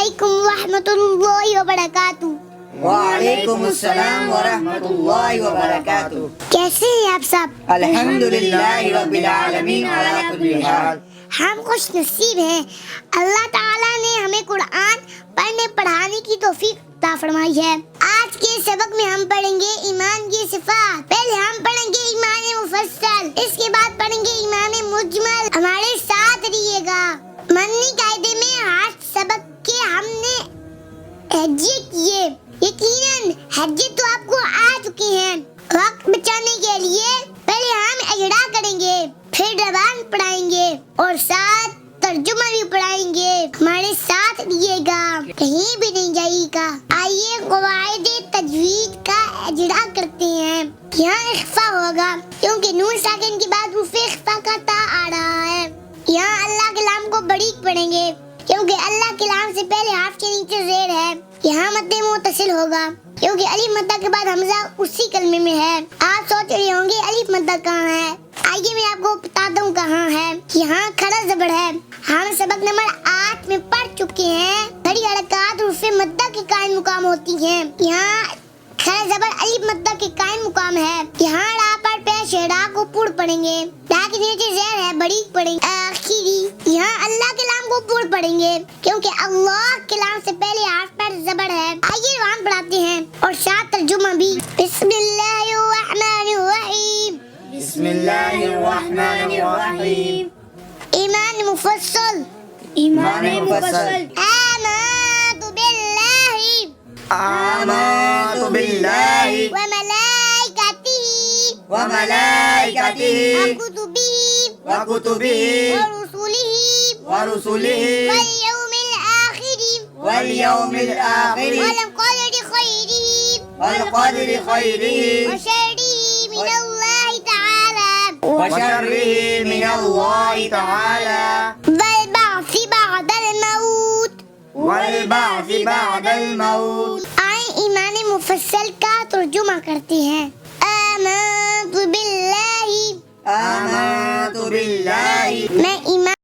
علیکم ورحمۃ اللہ وبرکاتہ۔ وعلیکم السلام ورحمۃ اللہ وبرکاتہ۔ کیسے ہیں آپ سب؟ الحمدللہ رب العالمین علی کل حال۔ ہم خوش نصیب ہیں، اللہ تعالیٰ نے ہمیں قرآن پڑھنے پڑھانے کی توفیق عطا فرمائی ہے۔ آج کے سبق میں ہم پڑھیں گے ایمان کی صفات۔ پہلے ہم پڑھیں گے ایمان مفصل، اس کے بعد پڑھیں گے ایمان مجمل۔ ہمارے ساتھ رہیے گا۔ منی قاعدے میں آج سبق کے ہم نے حجے کیے، یقیناً حجے تو آپ کو آ چکے ہیں۔ وقت بچانے کے لیے پہلے ہم اجڑا کریں گے، پھر زبان پڑھائیں گے اور ساتھ ترجمہ بھی پڑھائیں گے۔ ہمارے ساتھ رہیے گا، کہیں بھی نہیں جائیے گا۔ آئیے قواعد تجوید کا اجڑا کرتے ہیں۔ یہاں اخفا ہوگا کیونکہ نون ساکن کے بعد حروف اخفا کا تا آ رہا ہے۔ یہاں اللہ کے نام کو باریک پڑھیں گے کیونکہ اللہ کے نام سے پہلے حرف کے نیچے زیر ہے۔ یہاں مد متصل ہوگا کیونکہ الف مدہ کے بعد حمزہ اسی کلمے میں ہے۔ آپ سوچ رہے ہوں گے الف مدہ کہاں ہے؟ آئیے میں آپ کو بتاتا ہوں کہاں ہے۔ یہاں کھڑا زبر ہے۔ ہم سبق نمبر 8 میں پڑھ چکے ہیں، کھڑی حرکات حروف مدہ کے قائم مقام ہوتی ہیں۔ یہاں کھڑا زبر الف مدہ کے قائم مقام ہے۔ یہاں را پر پیش ہے، را کو پور پڑھیں گے، را کے نیچے زیر ہے، باریک پڑھیں گے آخری۔ یہاں اللہ کے نام کو پور پڑھیں گے کیونکہ اللہ کے نام سے پہلے حرف پر زبر ہے۔ آئیے روان پڑھاتے ہیں اور ساتھ ترجمہ بھی۔ بسم اللہ الرحمن الرحیم۔ بسم اللہ الرحمن الرحیم۔ ایمان مفصل۔ ایمان مفصل۔ آمنت باللہ آمنت باللہ وملائکتہ وملائکتہ وکتبہ وکتبہ ورسلہ ورسلہ والیوم الآخر والیوم الآخر والقدر خیرہ والقدر خیرہ وشرہ من اللہ تعالی وشرہ من اللہ تعالی والبعث بعد الموت۔ والبعث بعد الموت۔ آئیں ایمان مفصل کا ترجمہ کرتے ہیں۔ آمنت باللہ، آمنت باللہ، میں ایمان